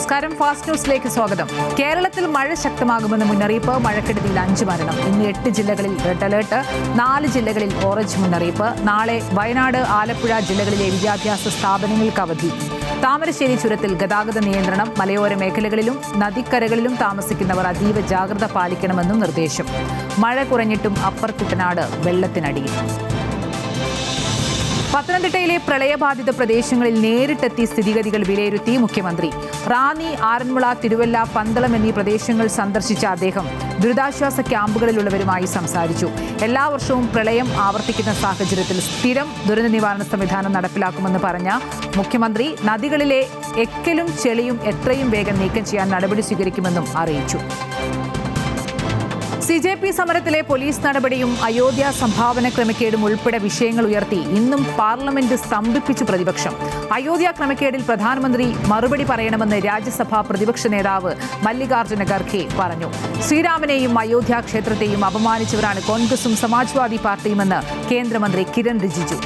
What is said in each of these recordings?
നമസ്കാരം. ഫാസ്റ്റ് ന്യൂസിലേക്ക് സ്വാഗതം. കേരളത്തിൽ മഴ ശക്തമാകുമെന്ന് മുന്നറിയിപ്പ്. മഴക്കെടുതിയിൽ 5 മരണം. ഇന്ന് 8 ജില്ലകളിൽ റെഡ് അലേർട്ട്, 4 ജില്ലകളിൽ ഓറഞ്ച് മുന്നറിയിപ്പ്. നാളെ വയനാട്, ആലപ്പുഴ ജില്ലകളിലെ വിദ്യാഭ്യാസ സ്ഥാപനങ്ങൾക്ക് അവധി. താമരശ്ശേരി ചുരത്തിൽ ഗതാഗത നിയന്ത്രണം. മലയോര മേഖലകളിലും നദിക്കരകളിലും താമസിക്കുന്നവർ അതീവ ജാഗ്രത പാലിക്കണമെന്നും നിർദ്ദേശം. മഴ കുറഞ്ഞിട്ടും അപ്പർ കുട്ടനാട് വെള്ളത്തിനടിയിൽ. പത്തനംതിട്ടയിലെ പ്രളയബാധിത പ്രദേശങ്ങളിൽ നേരിട്ടെത്തി സ്ഥിതിഗതികൾ വിലയിരുത്തി മുഖ്യമന്ത്രി. റാന്നി, ആറന്മുള, തിരുവല്ല, പന്തളം എന്നീ പ്രദേശങ്ങൾ സന്ദർശിച്ച അദ്ദേഹം ദുരിതാശ്വാസ ക്യാമ്പുകളിലുള്ളവരുമായി സംസാരിച്ചു. എല്ലാ വർഷവും പ്രളയം ആവർത്തിക്കുന്ന സാഹചര്യത്തിൽ സ്ഥിരം ദുരന്ത നിവാരണ സംവിധാനം നടപ്പിലാക്കുമെന്ന് പറഞ്ഞ മുഖ്യമന്ത്രി നദികളിലെ എക്കലും ചെളിയും എത്രയും വേഗം നീക്കം ചെയ്യാൻ നടപടി സ്വീകരിക്കുമെന്നും അറിയിച്ചു. CJP സമരത്തിലെ പോലീസ് നടപടിയും അയോധ്യ സംഭാവന ക്രമക്കേടും ഉൾപ്പെടെ വിഷയങ്ങൾ ഉയർത്തി ഇന്നും പാർലമെന്റ് സ്തംഭിപ്പിച്ചു പ്രതിപക്ഷം. അയോധ്യ ക്രമക്കേടിൽ പ്രധാനമന്ത്രി മറുപടി പറയണമെന്ന് രാജ്യസഭാ പ്രതിപക്ഷ നേതാവ് മല്ലികാർജ്ജുന ഖർഗെ പറഞ്ഞു. ശ്രീരാമനെയും അയോധ്യ ക്ഷേത്രത്തെയും അപമാനിച്ചവരാണ് കോൺഗ്രസും സമാജ്വാദി പാർട്ടിയുമെന്ന് കേന്ദ്രമന്ത്രി കിരൺ റിജിജു.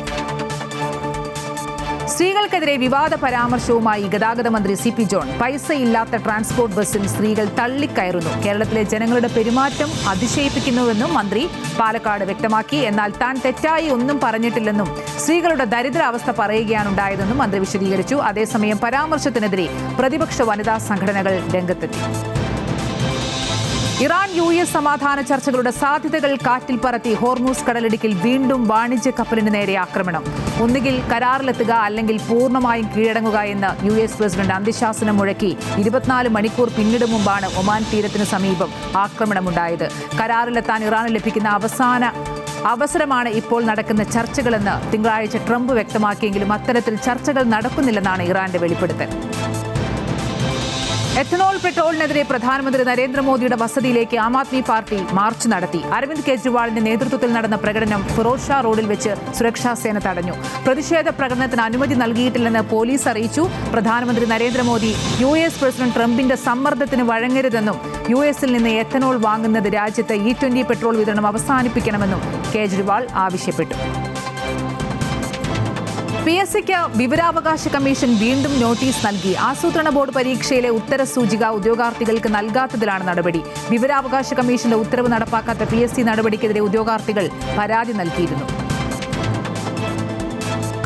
സ്ത്രീകൾക്കെതിരെ വിവാദ പരാമർശവുമായി ഗതാഗത മന്ത്രി CP ജോൺ. പൈസയില്ലാത്ത ട്രാൻസ്പോർട്ട് ബസ്സിൽ സ്ത്രീകൾ തള്ളിക്കയറുന്നു. കേരളത്തിലെ ജനങ്ങളുടെ പെരുമാറ്റം അതിശയിപ്പിക്കുന്നുവെന്നും മന്ത്രി പാലക്കാട് വ്യക്തമാക്കി. എന്നാൽ താൻ തെറ്റായി ഒന്നും പറഞ്ഞിട്ടില്ലെന്നും സ്ത്രീകളുടെ ദരിദ്രാവസ്ഥ പറയുകയാണുണ്ടായതെന്നും മന്ത്രി വിശദീകരിച്ചു. അതേസമയം പരാമർശത്തിനെതിരെ പ്രതിപക്ഷ വനിതാ സംഘടനകൾ രംഗത്തെത്തി. ഇറാൻ US സമാധാന ചർച്ചകളുടെ സാധ്യതകൾ കാറ്റിൽ പറത്തി ഹോർമൂസ് കടലിടുക്കിൽ വീണ്ടും വാണിജ്യ കപ്പലിന് നേരെ ആക്രമണം. ഒന്നുകിൽ കരാറിലെത്തുക, അല്ലെങ്കിൽ പൂർണ്ണമായും കീഴടങ്ങുക എന്ന് US പ്രസിഡന്റ് അന്ത്യശാസനം മുഴക്കി 24 മണിക്കൂർ പിന്നിടും മുമ്പാണ് ഒമാൻ തീരത്തിന് സമീപം ആക്രമണമുണ്ടായത്. കരാറിലെത്താൻ ഇറാന് ലഭിക്കുന്ന അവസരമാണ് ഇപ്പോൾ നടക്കുന്ന ചർച്ചകളെന്ന് തിങ്കളാഴ്ച ട്രംപ് വ്യക്തമാക്കിയെങ്കിലും അത്തരത്തിൽ ചർച്ചകൾ നടക്കുന്നില്ലെന്നാണ് ഇറാന്റെ വെളിപ്പെടുത്തൽ. എഥനോൾ പെട്രോളിനെതിരെ പ്രധാനമന്ത്രി നരേന്ദ്രമോദിയുടെ വസതിയിലേക്ക് ആം ആദ്മി പാർട്ടി മാർച്ച് നടത്തി. അരവിന്ദ് കെജ്രിവാളിന്റെ നേതൃത്വത്തിൽ നടന്ന പ്രകടനം ഫിറോസ് ഷാ റോഡിൽ വെച്ച് സുരക്ഷാ സേന തടഞ്ഞു. പ്രതിഷേധ പ്രകടനത്തിന് അനുമതി നൽകിയിട്ടില്ലെന്ന് പോലീസ് അറിയിച്ചു. പ്രധാനമന്ത്രി നരേന്ദ്രമോദി US പ്രസിഡന്റ് ട്രംപിന്റെ സമ്മർദ്ദത്തിന് വഴങ്ങരുതെന്നും US നിന്ന് എഥനോൾ വാങ്ങുന്നത് രാജ്യത്ത് E20 പെട്രോൾ വിതരണം അവസാനിപ്പിക്കണമെന്നും കേജ്രിവാൾ ആവശ്യപ്പെട്ടു. PSCക്ക് വിവരാവകാശ കമ്മീഷൻ വീണ്ടും നോട്ടീസ് നൽകി. ആസൂത്രണ ബോർഡ് പരീക്ഷയിലെ ഉത്തരസൂചിക ഉദ്യോഗാർത്ഥികൾക്ക് നൽകാത്തതിലാണ് നടപടി. വിവരാവകാശ കമ്മീഷന്റെ ഉത്തരവ് നടപ്പാക്കാത്ത PSC നടപടിക്കെതിരെ ഉദ്യോഗാർത്ഥികൾ പരാതി നൽകിയിരുന്നു.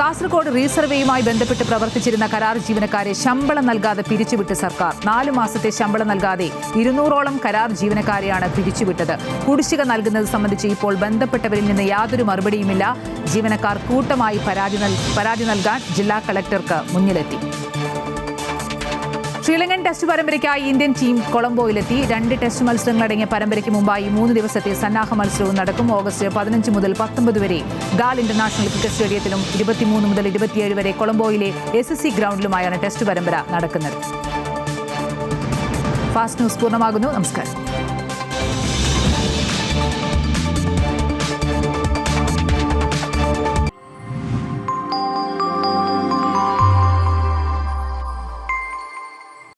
കാസർഗോഡ് റീസർവേയുമായി ബന്ധപ്പെട്ട് പ്രവർത്തിച്ചിരുന്ന കരാർ ജീവനക്കാരെ ശമ്പളം നൽകാതെ പിരിച്ചുവിട്ട് സർക്കാർ. 4 മാസത്തെ ശമ്പളം നൽകാതെ 200ഓളം കരാർ ജീവനക്കാരെയാണ് പിരിച്ചുവിട്ടത്. കുടിശ്ശിക നൽകുന്നത് സംബന്ധിച്ച് ഇപ്പോൾ ബന്ധപ്പെട്ടവരിൽ നിന്ന് യാതൊരു മറുപടിയുമില്ല. ജീവനക്കാർ കൂട്ടമായി പരാതി നൽകാൻ ജില്ലാ കളക്ടർക്ക് മുന്നിലെത്തി. ശ്രീലങ്കൻ ടെസ്റ്റ് പരമ്പരയ്ക്കായി ഇന്ത്യൻ ടീം കൊളംബോയിലെത്തി. 2 ടെസ്റ്റ് മത്സരങ്ങളടങ്ങിയ പരമ്പരയ്ക്ക് മുമ്പായി 3 ദിവസത്തെ സന്നാഹ മത്സരവും നടക്കും. ഓഗസ്റ്റ് 15 മുതൽ 19 വരെ ഗാൽ ഇന്റർനാഷണൽ ക്രിക്കറ്റ് സ്റ്റേഡിയത്തിലും 23 മുതൽ 27 വരെ കൊളംബോയിലെ SSC ഗ്രൗണ്ടിലുമായാണ് ടെസ്റ്റ് പരമ്പര നടക്കുന്നത്. ഫാസ്റ്റ് ന്യൂസ് പൂർണ്ണമാകുന്നു. നമസ്കാരം.